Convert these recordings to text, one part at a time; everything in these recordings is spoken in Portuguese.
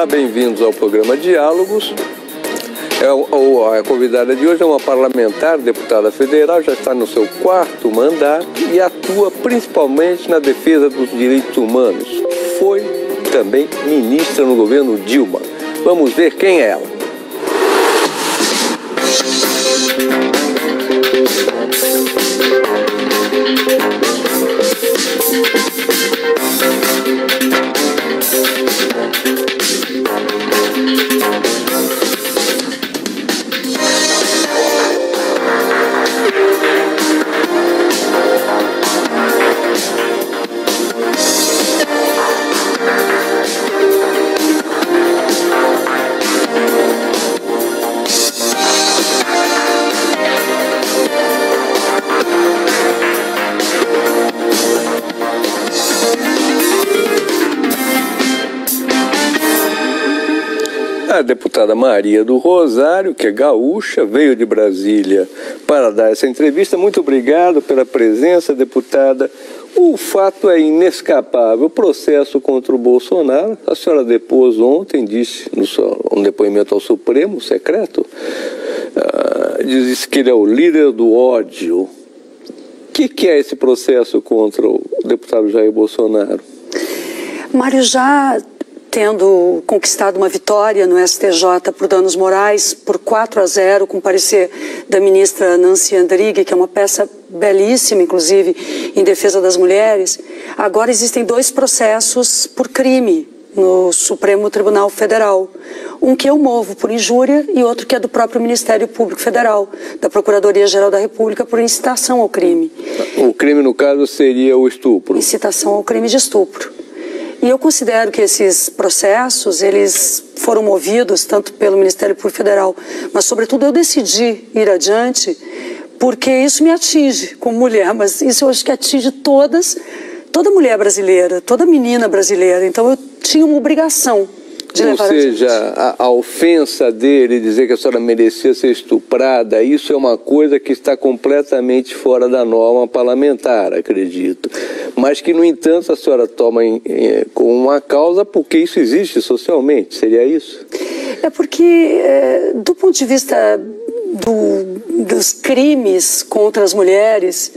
Olá, bem-vindos ao programa Diálogos. A convidada de hoje é uma parlamentar, deputada federal, já está no seu 4º mandato e atua principalmente na defesa dos direitos humanos. Foi também ministra no governo Dilma. Vamos ver quem é ela. A deputada Maria do Rosário, que é gaúcha, veio de Brasília para dar essa entrevista. Muito obrigado pela presença, deputada. O fato é inescapável. O processo contra o Bolsonaro, a senhora depôs ontem, disse um depoimento ao Supremo, secreto, diz que ele é o líder do ódio. O que é esse processo contra o deputado Jair Bolsonaro? Mário, já tendo conquistado uma vitória no STJ por danos morais, por 4-0, com parecer da ministra Nancy Andrighi, que é uma peça belíssima, inclusive, em defesa das mulheres, agora existem 2 processos por crime no Supremo Tribunal Federal. Um que eu movo por injúria e outro que é do próprio Ministério Público Federal, da Procuradoria-Geral da República, por incitação ao crime. O crime, no caso, seria o estupro? Incitação ao crime de estupro. E eu considero que esses processos, eles foram movidos tanto pelo Ministério Público Federal, mas, sobretudo, eu decidi ir adiante porque isso me atinge como mulher, mas isso eu acho que atinge toda mulher brasileira, toda menina brasileira. Então, eu tinha uma obrigação de levar adiante. Ou seja, a ofensa dele, dizer que a senhora merecia ser estuprada, isso é uma coisa que está completamente fora da norma parlamentar, acredito. Mas que, no entanto, a senhora toma com uma causa porque isso existe socialmente, seria isso? É porque, do ponto de vista dos crimes contra as mulheres,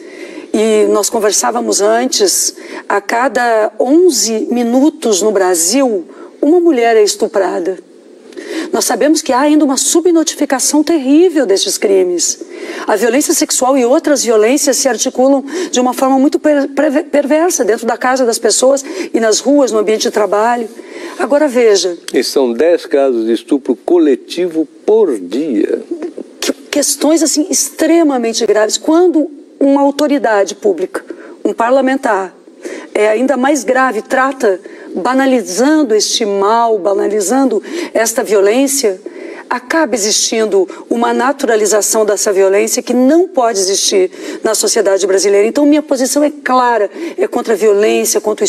e nós conversávamos antes, a cada 11 minutos no Brasil, uma mulher é estuprada. Nós sabemos que há ainda uma subnotificação terrível destes crimes. A violência sexual e outras violências se articulam de uma forma muito perversa dentro da casa das pessoas e nas ruas, no ambiente de trabalho. Agora veja... E são 10 casos de estupro coletivo por dia. Questões assim extremamente graves. Quando uma autoridade pública, um parlamentar, é ainda mais grave, trata... banalizando este mal, banalizando esta violência, acaba existindo uma naturalização dessa violência que não pode existir na sociedade brasileira. Então, minha posição é clara, é contra a violência, contra o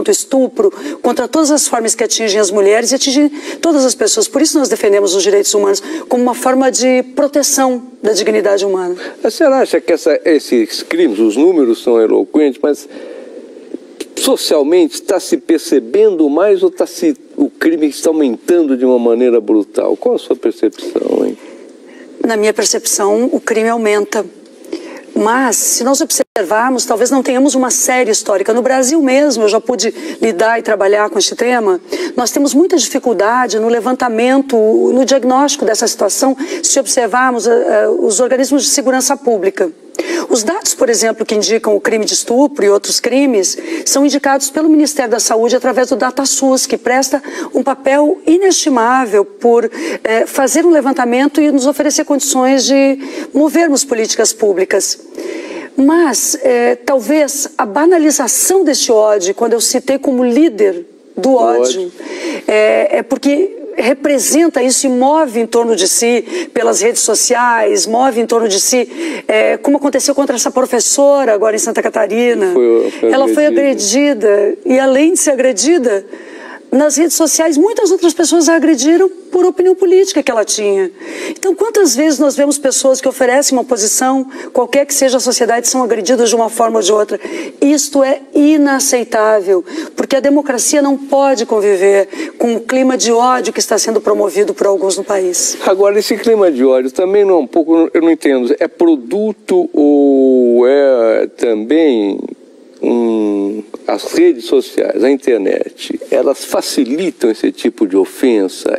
estupro, contra todas as formas que atingem as mulheres e atingem todas as pessoas. Por isso nós defendemos os direitos humanos como uma forma de proteção da dignidade humana. A senhora acha que esses crimes, os números são eloquentes, mas... socialmente está se percebendo mais ou o crime está aumentando de uma maneira brutal? Qual a sua percepção, hein? Na minha percepção, o crime aumenta. Mas, se nós observarmos, talvez não tenhamos uma série histórica. No Brasil mesmo, eu já pude lidar e trabalhar com este tema, nós temos muita dificuldade no levantamento, no diagnóstico dessa situação, se observarmos os organismos de segurança pública. Os dados, por exemplo, que indicam o crime de estupro e outros crimes, são indicados pelo Ministério da Saúde através do DataSUS, que presta um papel inestimável por fazer um levantamento e nos oferecer condições de movermos políticas públicas. Mas, talvez, a banalização deste ódio, quando eu citei como líder do ódio, é porque... representa isso e move em torno de si, pelas redes sociais, move em torno de si, como aconteceu contra essa professora agora em Santa Catarina. Ela foi agredida e, além de ser agredida, nas redes sociais, muitas outras pessoas a agrediram por opinião política que ela tinha. Então, quantas vezes nós vemos pessoas que oferecem uma posição, qualquer que seja a sociedade, são agredidas de uma forma ou de outra? Isto é inaceitável, porque a democracia não pode conviver com o clima de ódio que está sendo promovido por alguns no país. Agora, esse clima de ódio também não é um pouco, eu não entendo, é produto ou é também... As redes sociais, a internet, elas facilitam esse tipo de ofensa,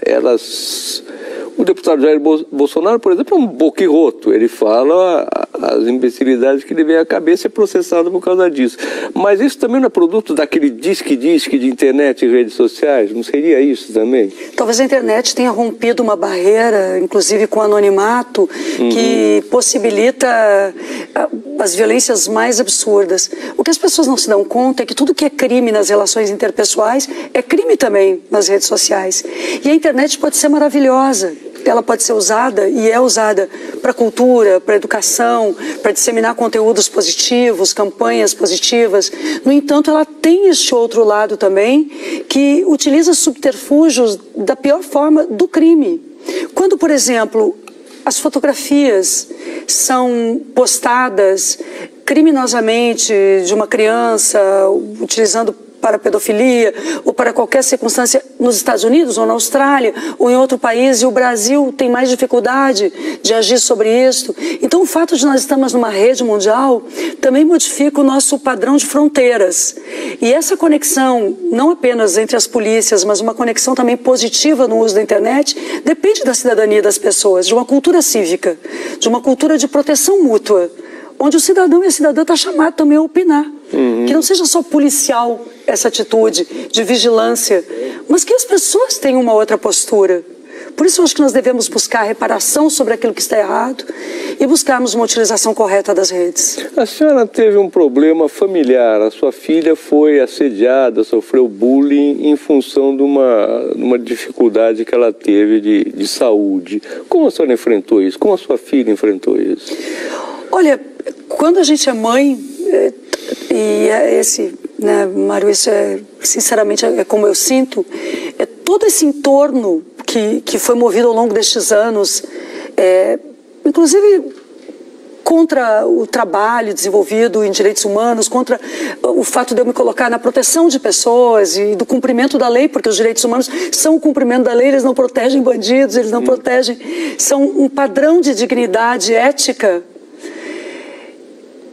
O deputado Jair Bolsonaro, por exemplo, é um boquirroto. Ele fala as imbecilidades que lhe vem à cabeça e é processado por causa disso. Mas isso também não é produto daquele disque de internet e redes sociais? Não seria isso também? Talvez a internet tenha rompido uma barreira, inclusive com o anonimato, que possibilita as violências mais absurdas. O que as pessoas não se dão conta é que tudo que é crime nas relações interpessoais é crime também nas redes sociais. E a internet pode ser maravilhosa. Ela pode ser usada e é usada para cultura, para educação, para disseminar conteúdos positivos, campanhas positivas. No entanto, ela tem este outro lado também, que utiliza subterfúgios da pior forma do crime. Quando, por exemplo, as fotografias são postadas criminosamente de uma criança utilizando para pedofilia ou para qualquer circunstância nos Estados Unidos ou na Austrália ou em outro país, e o Brasil tem mais dificuldade de agir sobre isso. Então, o fato de nós estarmos numa rede mundial também modifica o nosso padrão de fronteiras. E essa conexão, não apenas entre as polícias, mas uma conexão também positiva no uso da internet, depende da cidadania das pessoas, de uma cultura cívica, de uma cultura de proteção mútua, onde o cidadão e a cidadã estão chamados também a opinar. Que não seja só policial essa atitude de vigilância, mas que as pessoas tenham uma outra postura. Por isso eu acho que nós devemos buscar reparação sobre aquilo que está errado e buscarmos uma utilização correta das redes. A senhora teve um problema familiar, a sua filha foi assediada, sofreu bullying em função de uma dificuldade que ela teve de saúde. Como a senhora enfrentou isso? Como a sua filha enfrentou isso? Olha, quando a gente é mãe, e né, Mário, isso sinceramente é como eu sinto, é todo esse entorno que foi movido ao longo destes anos, inclusive contra o trabalho desenvolvido em direitos humanos, contra o fato de eu me colocar na proteção de pessoas e do cumprimento da lei, porque os direitos humanos são o cumprimento da lei, eles não protegem bandidos, eles não protegem, são um padrão de dignidade ética.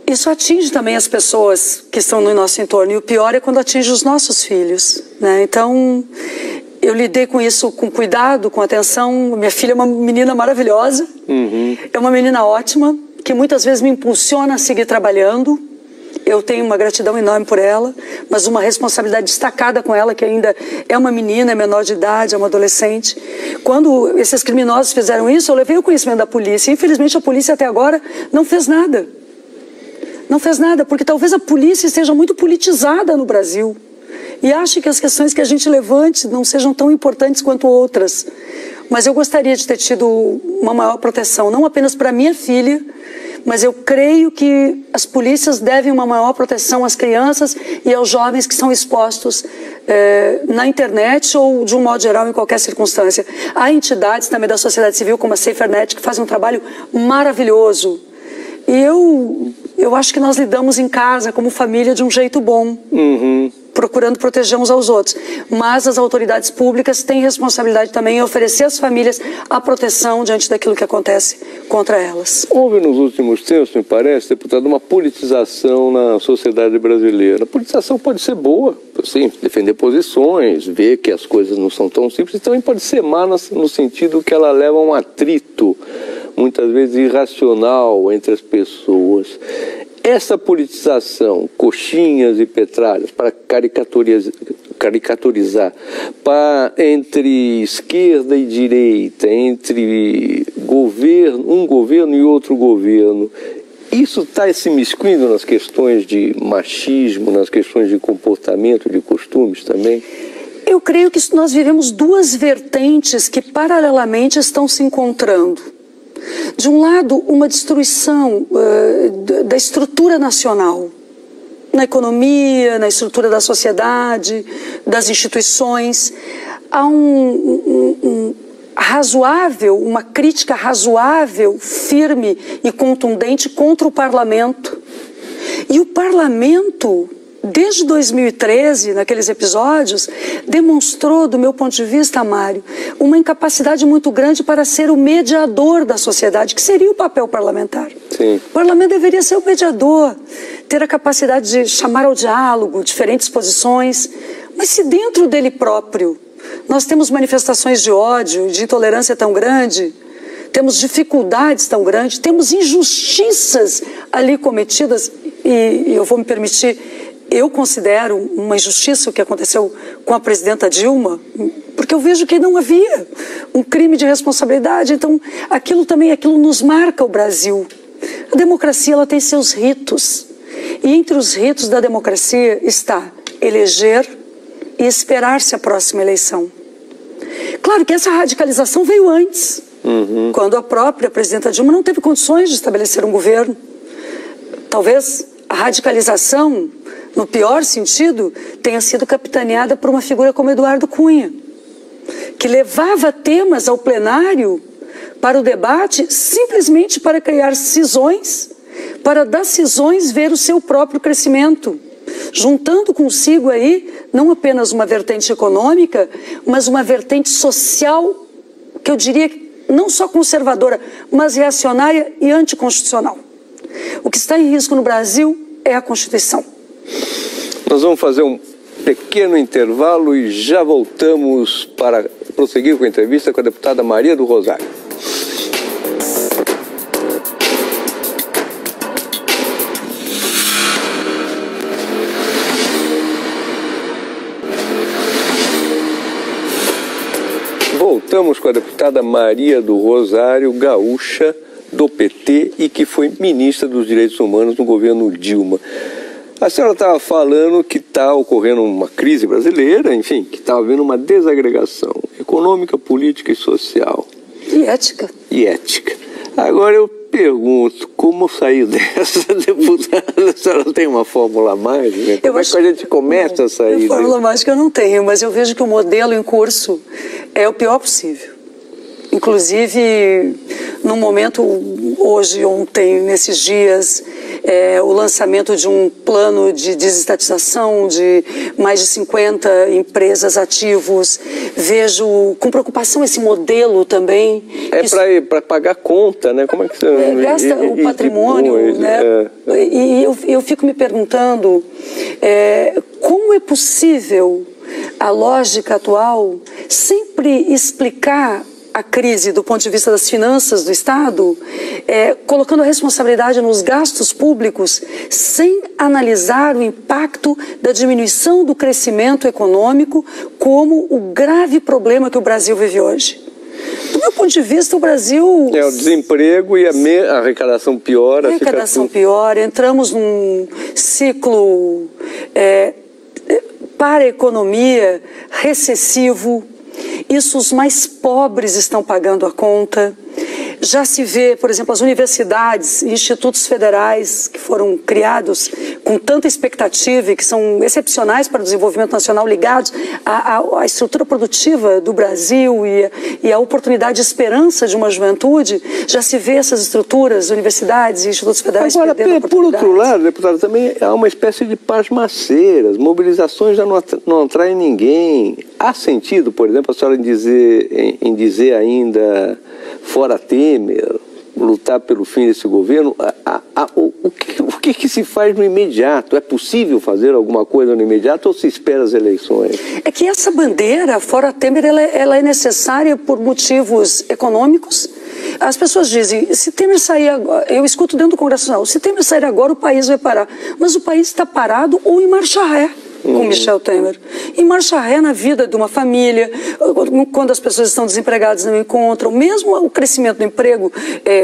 Isso atinge também as pessoas que estão no nosso entorno, e o pior é quando atinge os nossos filhos, né? Então, eu lidei com isso com cuidado, com atenção. Minha filha é uma menina maravilhosa, é uma menina ótima, que muitas vezes me impulsiona a seguir trabalhando. Eu tenho uma gratidão enorme por ela, mas uma responsabilidade destacada com ela, que ainda é uma menina, é menor de idade, é uma adolescente. Quando esses criminosos fizeram isso, eu levei o conhecimento da polícia. Infelizmente, a polícia até agora não fez nada. Não fez nada, porque talvez a polícia esteja muito politizada no Brasil e ache que as questões que a gente levante não sejam tão importantes quanto outras. Mas eu gostaria de ter tido uma maior proteção, não apenas para minha filha, mas eu creio que as polícias devem uma maior proteção às crianças e aos jovens que são expostos na internet ou, de um modo geral, em qualquer circunstância. Há entidades também da sociedade civil, como a SaferNet, que fazem um trabalho maravilhoso. E eu acho que nós lidamos em casa, como família, de um jeito bom, procurando proteger uns aos outros. Mas as autoridades públicas têm responsabilidade também em oferecer às famílias a proteção diante daquilo que acontece contra elas. Houve nos últimos tempos, me parece, deputado, uma politização na sociedade brasileira. A politização pode ser boa, sim, defender posições, ver que as coisas não são tão simples, e também pode ser má no sentido que ela leva a um atrito, muitas vezes irracional, entre as pessoas. Essa politização, coxinhas e petralhas, para caricaturizar, entre esquerda e direita, entre um governo e outro governo, isso está se imiscuindo nas questões de machismo, nas questões de comportamento, de costumes também? Eu creio que nós vivemos duas vertentes que paralelamente estão se encontrando. De um lado, uma destruição da estrutura nacional. na economia, na estrutura da sociedade, das instituições. Há uma crítica razoável, firme e contundente contra o parlamento. E o parlamento, desde 2013, naqueles episódios, demonstrou, do meu ponto de vista, Mário, uma incapacidade muito grande para ser o mediador da sociedade, que seria o papel parlamentar. Sim. O parlamento deveria ser o mediador, ter a capacidade de chamar ao diálogo diferentes posições, mas se dentro dele próprio nós temos manifestações de ódio, de intolerância tão grande, temos dificuldades tão grandes, temos injustiças ali cometidas, e eu vou me permitir, eu considero uma injustiça o que aconteceu com a presidenta Dilma, porque eu vejo que não havia um crime de responsabilidade. Então aquilo nos marca o Brasil. A democracia, ela tem seus ritos, e entre os ritos da democracia está eleger e esperar-se a próxima eleição. Claro que essa radicalização veio antes, quando a própria presidenta Dilma não teve condições de estabelecer um governo. Talvez a radicalização, no pior sentido, tenha sido capitaneada por uma figura como Eduardo Cunha, que levava temas ao plenário para o debate simplesmente para criar cisões, para das cisões ver o seu próprio crescimento, juntando consigo aí não apenas uma vertente econômica, mas uma vertente social, que eu diria não só conservadora, mas reacionária e anticonstitucional. O que está em risco no Brasil é a Constituição. Nós vamos fazer um pequeno intervalo e já voltamos para prosseguir com a entrevista com a deputada Maria do Rosário. Voltamos com a deputada Maria do Rosário, gaúcha do PT e que foi ministra dos Direitos Humanos no governo Dilma. A senhora estava falando que está ocorrendo uma crise brasileira, enfim, que está havendo uma desagregação econômica, política e social. E ética. E ética. Agora eu pergunto, como sair dessa, deputada? A senhora tem uma fórmula mágica? Como é que a gente começa a sair? Fórmula mágica eu não tenho, mas eu vejo que o modelo em curso é o pior possível. Inclusive, num momento, hoje, ontem, nesses dias, o lançamento de um plano de desestatização de mais de 50 empresas ativos. Vejo com preocupação esse modelo também. É para pagar conta, né? Como é que você... gasta o patrimônio, né? E eu fico me perguntando como é possível a lógica atual sempre explicar a crise do ponto de vista das finanças do Estado, colocando a responsabilidade nos gastos públicos, sem analisar o impacto da diminuição do crescimento econômico como o grave problema que o Brasil vive hoje. Do meu ponto de vista, o Brasil... o desemprego e a arrecadação piora. A arrecadação piora, entramos num ciclo para a economia recessivo. Isso os mais pobres estão pagando a conta. Já se vê, por exemplo, as universidades e institutos federais que foram criados com tanta expectativa e que são excepcionais para o desenvolvimento nacional, ligados à estrutura produtiva do Brasil e à oportunidade de esperança de uma juventude. Já se vê essas estruturas, universidades e institutos federais perdendo oportunidades. Por outro lado, deputado, também há uma espécie de pasmaceiras, mobilizações já não atraem ninguém. Há sentido, por exemplo, a senhora em dizer ainda, fora Temer, lutar pelo fim desse governo? O que se faz no imediato? É possível fazer alguma coisa no imediato ou se espera as eleições? É que essa bandeira, fora Temer, ela é necessária por motivos econômicos. As pessoas dizem, se Temer sair agora, eu escuto dentro do Congresso Nacional, se Temer sair agora o país vai parar. Mas o país está parado ou em marcha ré com Michel Temer. Em marcha ré na vida de uma família, quando as pessoas estão desempregadas não encontram, mesmo o crescimento do emprego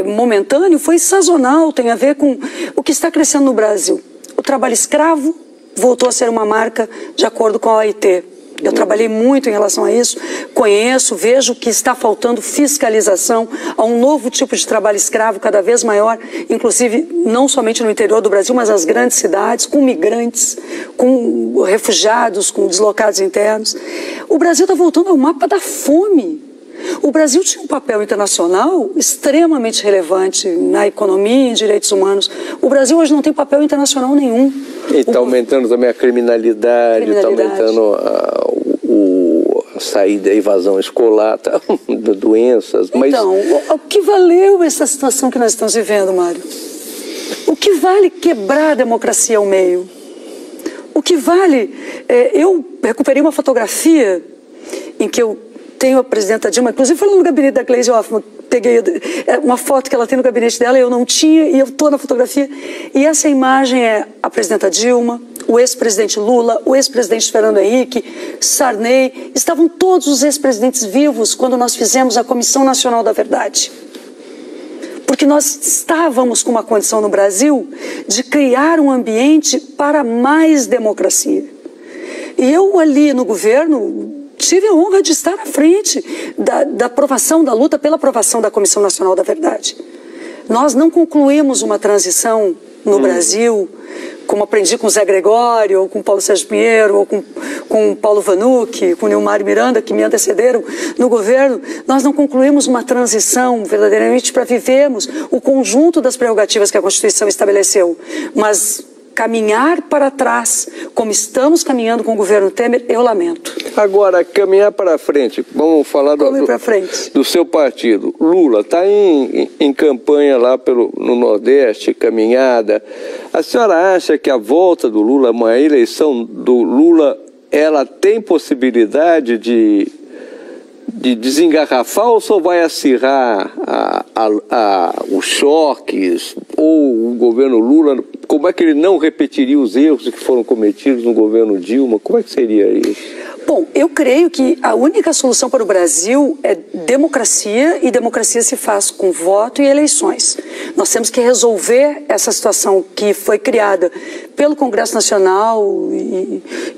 momentâneo foi sazonal, tem a ver com o que está crescendo no Brasil. O trabalho escravo voltou a ser uma marca de acordo com a OIT. Eu trabalhei muito em relação a isso, conheço, vejo que está faltando fiscalização a um novo tipo de trabalho escravo cada vez maior, inclusive não somente no interior do Brasil, mas nas grandes cidades, com migrantes, com refugiados, com deslocados internos. O Brasil está voltando ao mapa da fome. O Brasil tinha um papel internacional extremamente relevante na economia e em direitos humanos. O Brasil hoje não tem papel internacional nenhum. E está aumentando também a criminalidade, está aumentando a saída, a evasão escolar, tá, doenças. Mas... Então, o que valeu essa situação que nós estamos vivendo, Mário? O que vale quebrar a democracia ao meio? O que vale... eu recuperei uma fotografia em que eu tenho a presidenta Dilma, inclusive foi no gabinete da Gleisi Hoffmann, peguei uma foto que ela tem no gabinete dela, eu não tinha, e eu estou na fotografia, e essa imagem é a presidenta Dilma, o ex-presidente Lula, o ex-presidente Fernando Henrique, Sarney, estavam todos os ex-presidentes vivos quando nós fizemos a Comissão Nacional da Verdade. Porque nós estávamos com uma condição no Brasil de criar um ambiente para mais democracia. E eu ali no governo... tive a honra de estar à frente da aprovação, da luta pela aprovação da Comissão Nacional da Verdade. Nós não concluímos uma transição no Brasil, como aprendi com Zé Gregório, ou com Paulo Sérgio Pinheiro, ou com Paulo Vanucci, com Nilmar Miranda, que me antecederam no governo. Nós não concluímos uma transição verdadeiramente para vivermos o conjunto das prerrogativas que a Constituição estabeleceu, mas... caminhar para trás, como estamos caminhando com o governo Temer, eu lamento. Agora, caminhar para frente, vamos falar do seu partido. Lula está em campanha lá no Nordeste, caminhada. A senhora acha que a volta do Lula, uma eleição do Lula, ela tem possibilidade de desengarrafar ou só vai acirrar os choques ou o governo Lula? Como é que ele não repetiria os erros que foram cometidos no governo Dilma? Como é que seria isso? Bom, eu creio que a única solução para o Brasil é democracia, e democracia se faz com voto e eleições. Nós temos que resolver essa situação que foi criada pelo Congresso Nacional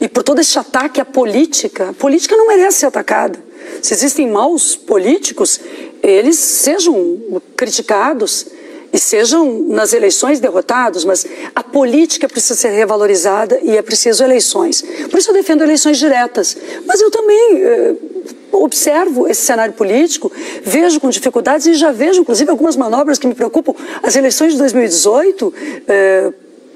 e por todo esse ataque à política. A política não merece ser atacada. Se existem maus políticos, eles sejam criticados e sejam nas eleições derrotados, mas a política precisa ser revalorizada e é preciso eleições. Por isso eu defendo eleições diretas. Mas eu também observo esse cenário político, vejo com dificuldades e já vejo, inclusive, algumas manobras que me preocupam. As eleições de 2018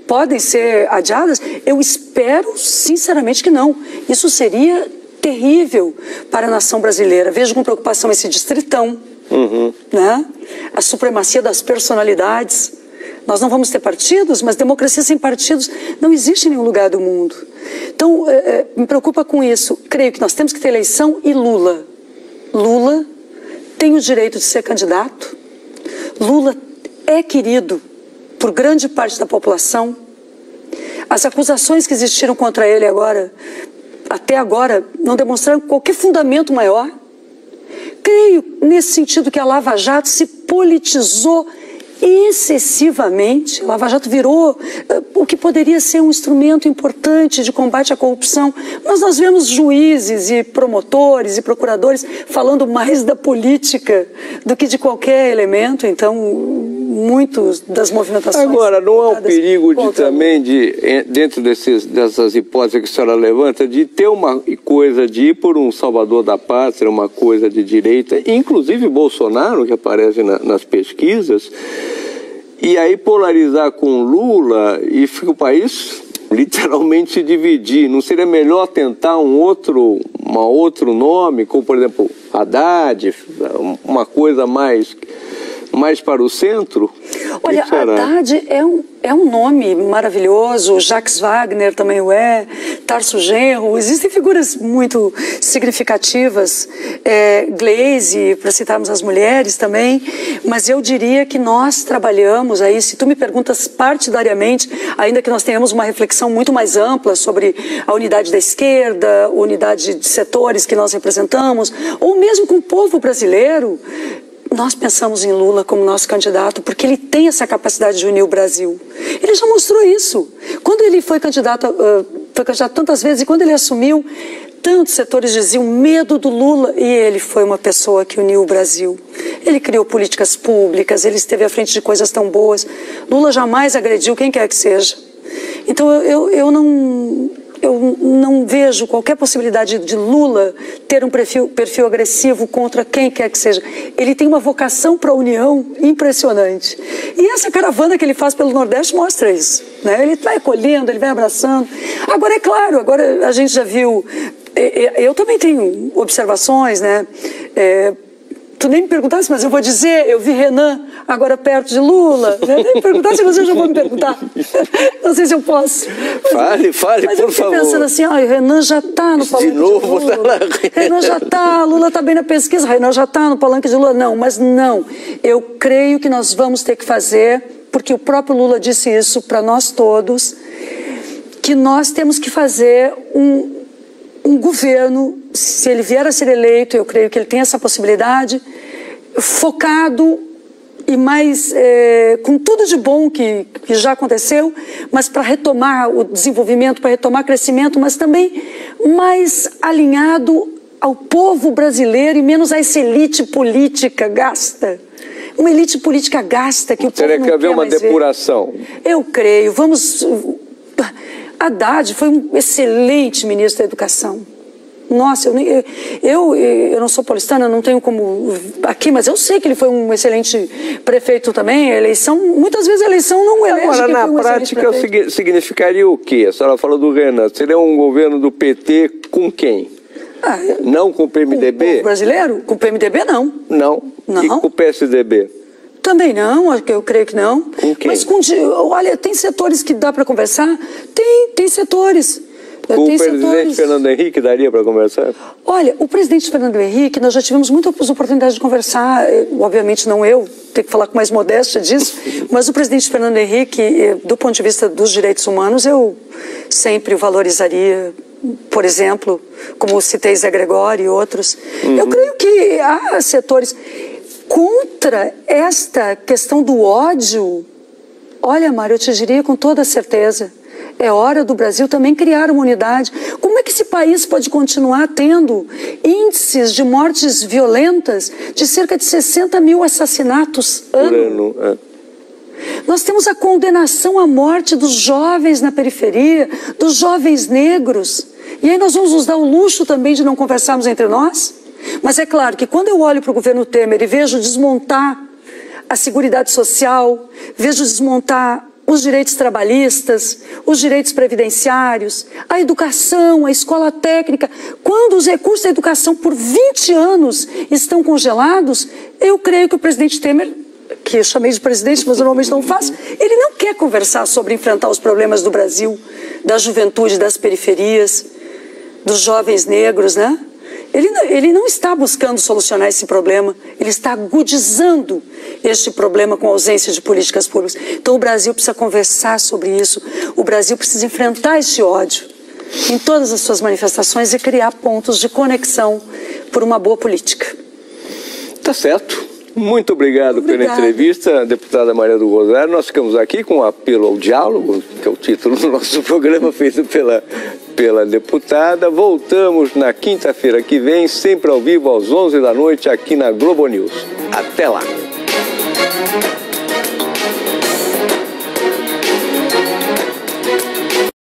podem ser adiadas? Eu espero, sinceramente, que não. Isso seria terrível para a nação brasileira. Vejo com preocupação esse distritão, né? A supremacia das personalidades. Nós não vamos ter partidos, mas democracia sem partidos não existe em nenhum lugar do mundo. Então, me preocupa com isso. Creio que nós temos que ter eleição e Lula. Lula tem o direito de ser candidato. Lula é querido por grande parte da população. As acusações que existiram contra ele até agora, não demonstraram qualquer fundamento maior. Creio, nesse sentido, que a Lava Jato se politizou excessivamente. A Lava Jato virou o que poderia ser um instrumento importante de combate à corrupção, mas nós vemos juízes e promotores e procuradores falando mais da política do que de qualquer elemento. Então, muitas das movimentações... Agora, não há um perigo dentro dessas hipóteses que a senhora levanta, de ter uma coisa de ir por um salvador da pátria, uma coisa de direita, inclusive Bolsonaro, que aparece nas pesquisas, e aí polarizar com Lula e fica o país literalmente se dividir? Não seria melhor tentar um outro nome, como por exemplo Haddad, uma coisa mais para o centro? Olha, Haddad é um nome maravilhoso, Jacques Wagner também o é, Tarso Genro, existem figuras muito significativas, Gleisi, para citarmos as mulheres também, mas eu diria que nós trabalhamos aí, se tu me perguntas partidariamente, ainda que nós tenhamos uma reflexão muito mais ampla sobre a unidade da esquerda, unidade de setores que nós representamos, ou mesmo com o povo brasileiro, nós pensamos em Lula como nosso candidato porque ele tem essa capacidade de unir o Brasil. Ele já mostrou isso. Quando ele foi candidato tantas vezes, e quando ele assumiu, tantos setores diziam medo do Lula, e ele foi uma pessoa que uniu o Brasil. Ele criou políticas públicas, ele esteve à frente de coisas tão boas. Lula jamais agrediu quem quer que seja. Então eu não vejo qualquer possibilidade de Lula ter um perfil agressivo contra quem quer que seja. Ele tem uma vocação para a união impressionante. E essa caravana que ele faz pelo Nordeste mostra isso, né? Ele vai acolhendo, ele vai abraçando. Agora, é claro, agora a gente já viu... Eu também tenho observações, né? Tu nem me perguntasse, mas eu vou dizer, eu vi Renan agora perto de Lula. Nem me perguntasse, mas eu já vou me perguntar. Não sei se eu posso. Fale, mas por favor. Pensando assim, o Renan já está no palanque de Lula. De novo, tá lá. Renan já está, Lula está bem na pesquisa, Renan já está no palanque de Lula. Não, mas não. Eu creio que nós vamos ter que fazer, porque o próprio Lula disse isso para nós todos, que nós temos que fazer um governo, se ele vier a ser eleito, eu creio que ele tem essa possibilidade, focado e mais com tudo de bom que já aconteceu, mas para retomar o desenvolvimento, para retomar o crescimento, mas também mais alinhado ao povo brasileiro e menos a essa elite política gasta. Uma elite política gasta que o povo não quer mais ver. Teria que haver uma depuração. Eu creio. Haddad foi um excelente ministro da Educação. Nossa, eu não sou paulistana, não tenho como aqui, mas eu sei que ele foi um excelente prefeito também. Muitas vezes a eleição não elege. Agora, na prática, significaria o quê? A senhora falou do Renan. Seria um governo do PT com quem? Não com o PMDB? Com o brasileiro? Com o PMDB, não. Não? E com o PSDB? Também não, eu creio que não. Com quem? Mas olha, tem setores que dá para conversar? Tem setores. Com o presidente Fernando Henrique daria para conversar? Olha, o presidente Fernando Henrique, nós já tivemos muitas oportunidades de conversar, obviamente não eu, tenho que falar com mais modéstia disso, mas o presidente Fernando Henrique, do ponto de vista dos direitos humanos, eu sempre o valorizaria, por exemplo, como citei Zé Gregório e outros. Eu creio que há setores... Contra esta questão do ódio, olha, Mário, eu te diria com toda certeza, é hora do Brasil também criar uma unidade. Como é que esse país pode continuar tendo índices de mortes violentas de cerca de 60 mil assassinatos ano? Nós temos a condenação à morte dos jovens na periferia, dos jovens negros. E aí nós vamos nos dar o luxo também de não conversarmos entre nós? Mas é claro que quando eu olho para o governo Temer e vejo desmontar a Seguridade Social, vejo desmontar os direitos trabalhistas, os direitos previdenciários, a educação, a escola técnica, quando os recursos da educação por 20 anos estão congelados, eu creio que o presidente Temer, que eu chamei de presidente, mas eu normalmente não faço, ele não quer conversar sobre enfrentar os problemas do Brasil, da juventude, das periferias, dos jovens negros, né? Ele não está buscando solucionar esse problema, ele está agudizando este problema com a ausência de políticas públicas. Então o Brasil precisa conversar sobre isso, o Brasil precisa enfrentar esse ódio em todas as suas manifestações e criar pontos de conexão por uma boa política. Tá certo. Muito obrigado pela entrevista, deputada Maria do Rosário. Nós ficamos aqui com o apelo ao diálogo, que é o título do nosso programa, feito pela deputada. Voltamos na quinta-feira que vem, sempre ao vivo, às 11 da noite, aqui na Globo News. Até lá!